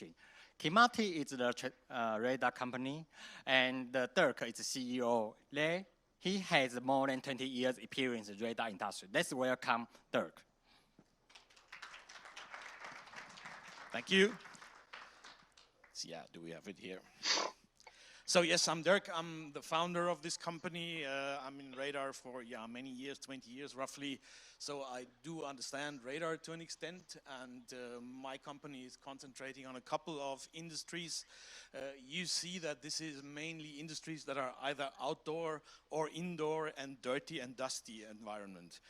industry. Kymati is the radar company, and Dirk is the CEO there. He has more than 20 years experience in the radar industry. Let's welcome Dirk. Thank you. So yeah, do we have it here? So yes, I'm Dirk. I'm the founder of this company. I'm in radar for many years, 20 years roughly. So I do understand radar to an extent, and my company is concentrating on a couple of industries. You see that this is mainly industries that are either outdoor or indoor and dirty and dusty environment.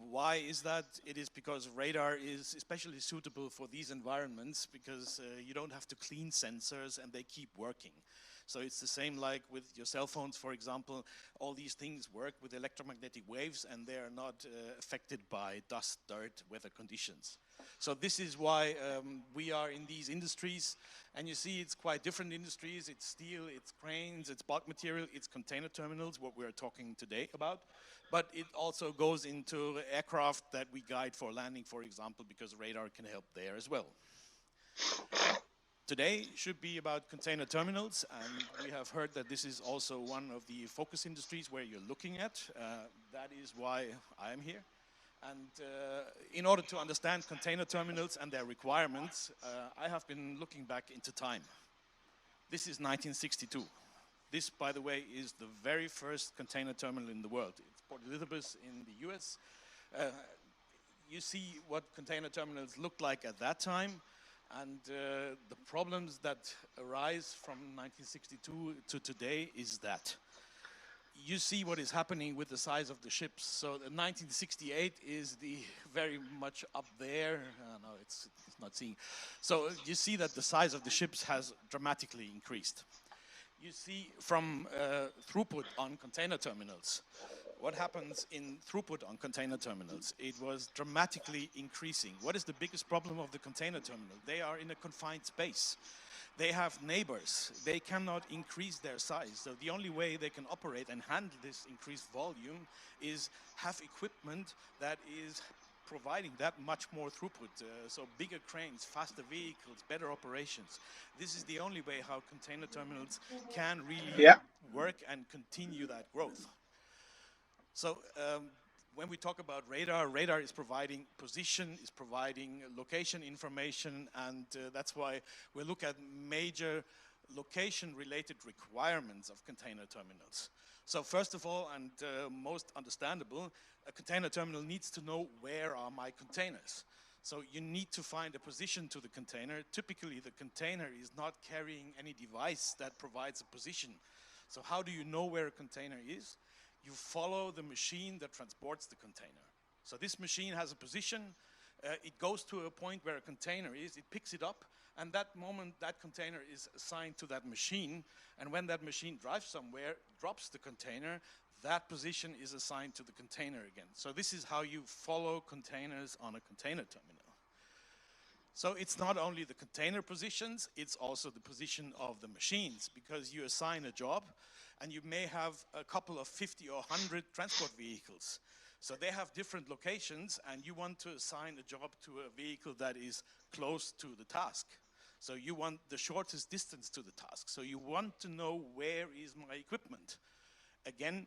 Why is that? It is because radar is especially suitable for these environments because you don't have to clean sensors and they keep working. So it's the same like with your cell phones, for example. All these things work with electromagnetic waves and they are not affected by dust, dirt, weather conditions. So this is why we are in these industries. And you see it's quite different industries. It's steel, it's cranes, it's bulk material, it's container terminals, what we're talking today about. But it also goes into aircraft that we guide for landing, for example, because radar can help there as well. Today should be about container terminals, and we have heard that this is also one of the focus industries where you're looking at. That is why I am here. And in order to understand container terminals and their requirements, I have been looking back into time. This is 1962. This, by the way, is the very first container terminal in the world. It's Port Elizabeth in the US. You see what container terminals looked like at that time. And the problems that arise from 1962 to today is that you see what is happening with the size of the ships. So the 1968 is the very much up there. No, it's not seeing. So you see that the size of the ships has dramatically increased. You see from throughput on container terminals. What happens in throughput on container terminals? It was dramatically increasing. What is the biggest problem of the container terminal? They are in a confined space. They have neighbors. They cannot increase their size. So the only way they can operate and handle this increased volume is have equipment that is providing that much more throughput. So bigger cranes, faster vehicles, better operations. This is the only way how container terminals can really work and continue that growth. So when we talk about radar, radar is providing position, is providing location information, and that's why we look at major location-related requirements of container terminals. So first of all, and most understandable, a container terminal needs to know where are my containers. So you need to find a position to the container. Typically, the container is not carrying any device that provides a position. So how do you know where a container is? You follow the machine that transports the container. So this machine has a position, it goes to a point where a container is, it picks it up, and that moment that container is assigned to that machine, and when that machine drives somewhere, drops the container, that position is assigned to the container again. So this is how you follow containers on a container terminal. So it's not only the container positions, it's also the position of the machines, because you assign a job, and you may have a couple of 50 or 100 transport vehicles. So they have different locations, and you want to assign a job to a vehicle that is close to the task. So you want the shortest distance to the task. So you want to know where is my equipment. Again,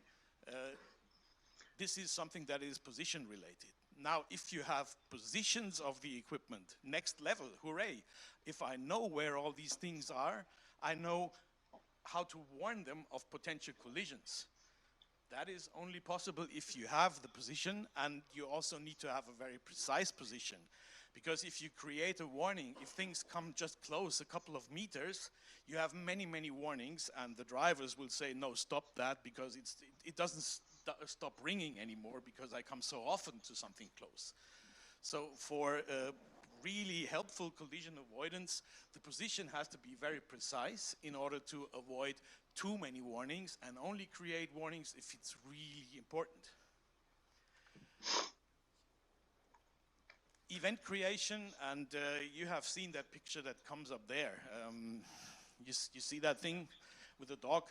this is something that is position related. Now, if you have positions of the equipment, next level, hooray. If I know where all these things are, I know how to warn them of potential collisions. That is only possible if you have the position, and you also need to have a very precise position. Because if you create a warning, if things come just close a couple of meters, you have many, many warnings, and the drivers will say, no, stop that, because it doesn't stop ringing anymore because I come so often to something close. So for really helpful collision avoidance, the position has to be very precise in order to avoid too many warnings, and only create warnings if it's really important. Event creation, and you have seen that picture that comes up there. You see that thing with the dog?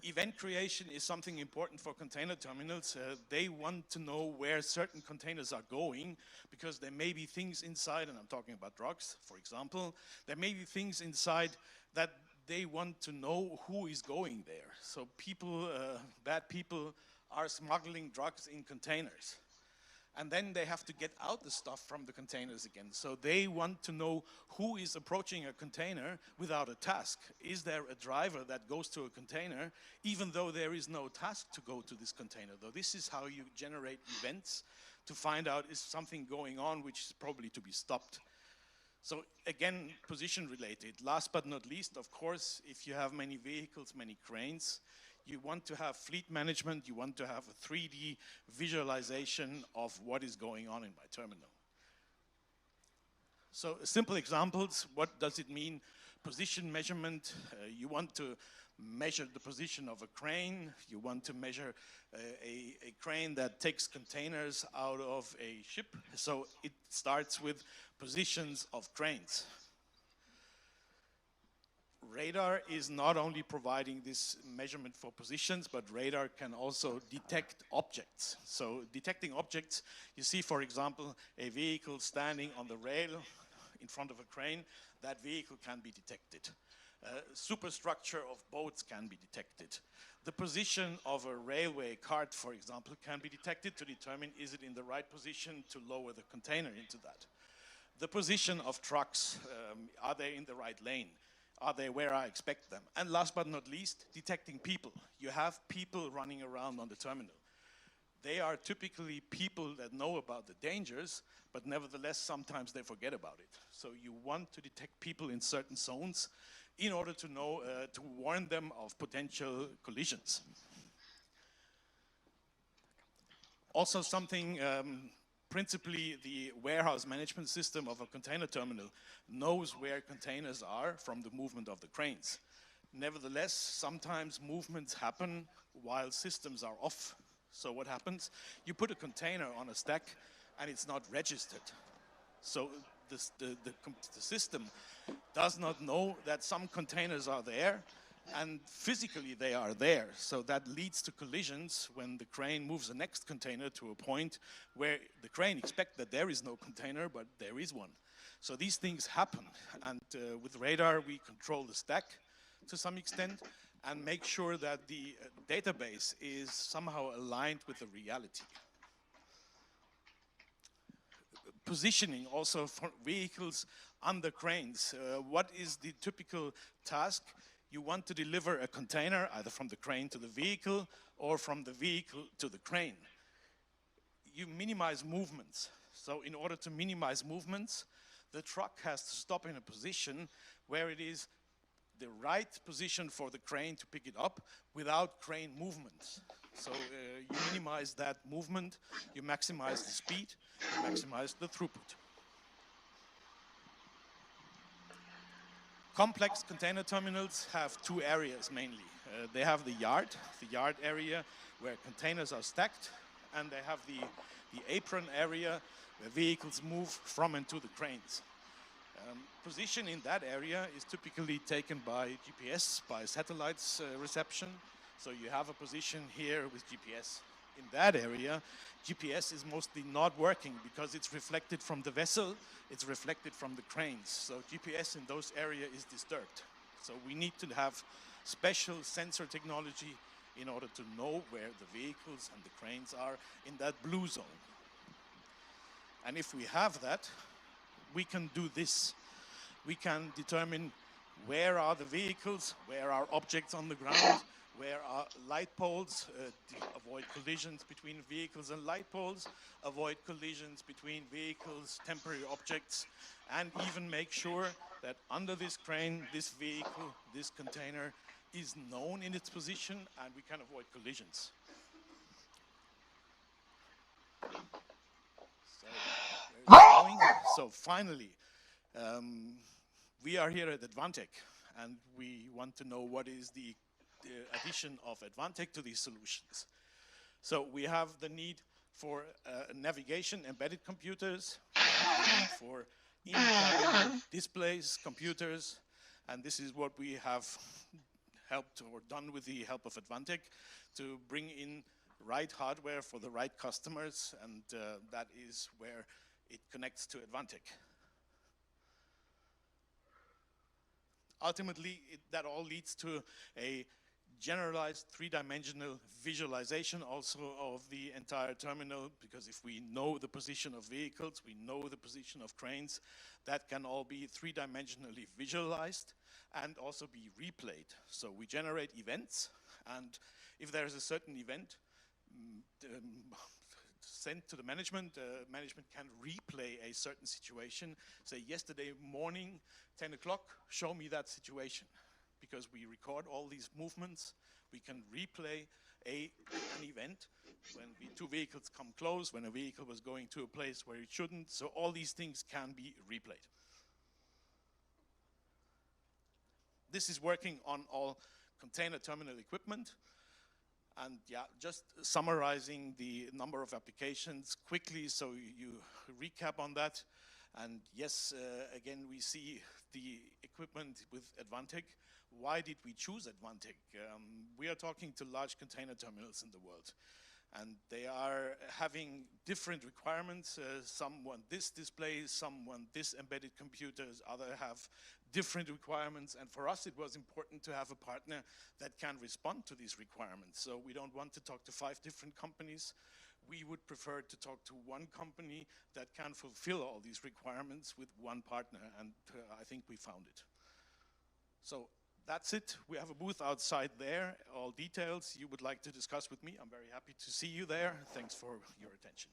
Event creation is something important for container terminals. They want to know where certain containers are going because there may be things inside, and I'm talking about drugs, for example. There may be things inside that they want to know who is going there. So people, bad people, are smuggling drugs in containers. And then they have to get out the stuff from the containers again. So they want to know who is approaching a container without a task. Is there a driver that goes to a container even though there is no task to go to this container? Though this is how you generate events to find out is something going on which is probably to be stopped. So again, position related. Last but not least, of course, if you have many vehicles, many cranes, you want to have fleet management, you want to have a 3D visualization of what is going on in my terminal. So simple examples, what does it mean? Position measurement, you want to measure the position of a crane, you want to measure a crane that takes containers out of a ship. So it starts with positions of cranes. Radar is not only providing this measurement for positions, but radar can also detect objects. So detecting objects, you see, for example, a vehicle standing on the rail in front of a crane, that vehicle can be detected. Superstructure of boats can be detected. The position of a railway cart, for example, can be detected to determine is it in the right position to lower the container into that. The position of trucks, are they in the right lane? Are they where I expect them? And last but not least, detecting people. You have people running around on the terminal. They are typically people that know about the dangers, but nevertheless, sometimes they forget about it. So you want to detect people in certain zones in order to know, to warn them of potential collisions. Also something, principally the warehouse management system of a container terminal knows where containers are from the movement of the cranes. Nevertheless, sometimes movements happen while systems are off. So what happens? You put a container on a stack and it's not registered. So the system does not know that some containers are there and physically they are there. So that leads to collisions when the crane moves the next container to a point where the crane expects that there is no container, but there is one. So these things happen. And with radar, we control the stack to some extent and make sure that the database is somehow aligned with the reality. Positioning also for vehicles under cranes. What is the typical task? You want to deliver a container either from the crane to the vehicle or from the vehicle to the crane. You minimize movements. So in order to minimize movements, the truck has to stop in a position where it is the right position for the crane to pick it up without crane movements. So you minimize that movement, you maximize the speed, you maximize the throughput. Complex container terminals have two areas mainly. They have the yard area where containers are stacked, and they have the apron area where vehicles move from and to the cranes. Position in that area is typically taken by GPS, by satellites reception. So you have a position here with GPS. In that area, GPS is mostly not working because it's reflected from the vessel, it's reflected from the cranes. So GPS in those areas is disturbed. So we need to have special sensor technology in order to know where the vehicles and the cranes are in that blue zone. And if we have that, we can do this. We can determine where are the vehicles, where are objects on the ground, where are light poles, avoid collisions between vehicles and light poles, avoid collisions between vehicles, temporary objects, and even make sure that under this crane, this vehicle, this container is known in its position and we can avoid collisions. So finally, we are here at Advantech and we want to know what is the addition of Advantech to these solutions. So we have the need for navigation, embedded computers, the need for in-cabin displays, computers, and this is what we have helped or done with the help of Advantech to bring in right hardware for the right customers, and that is where it connects to Advantech. Ultimately, that all leads to a generalized three-dimensional visualization also of the entire terminal, because if we know the position of vehicles, we know the position of cranes, that can all be three-dimensionally visualized and also be replayed. So we generate events, and if there is a certain event sent to the management, management can replay a certain situation. Say, yesterday morning, 10 o'clock, show me that situation. Because we record all these movements, we can replay an event when two vehicles come close, when a vehicle was going to a place where it shouldn't. So all these things can be replayed. This is working on all container terminal equipment. And yeah, just summarizing the number of applications quickly so you recap on that. And yes, again, we see the equipment with Advantech. Why did we choose Advantech? We are talking to large container terminals in the world, and they are having different requirements. Some want this display, some want this embedded computers, others have different requirements, and for us it was important to have a partner that can respond to these requirements. So we don't want to talk to 5 different companies. We would prefer to talk to one company that can fulfill all these requirements with one partner, and I think we found it. So that's it. We have a booth outside there. All details you would like to discuss with me, I'm very happy to see you there. Thanks for your attention.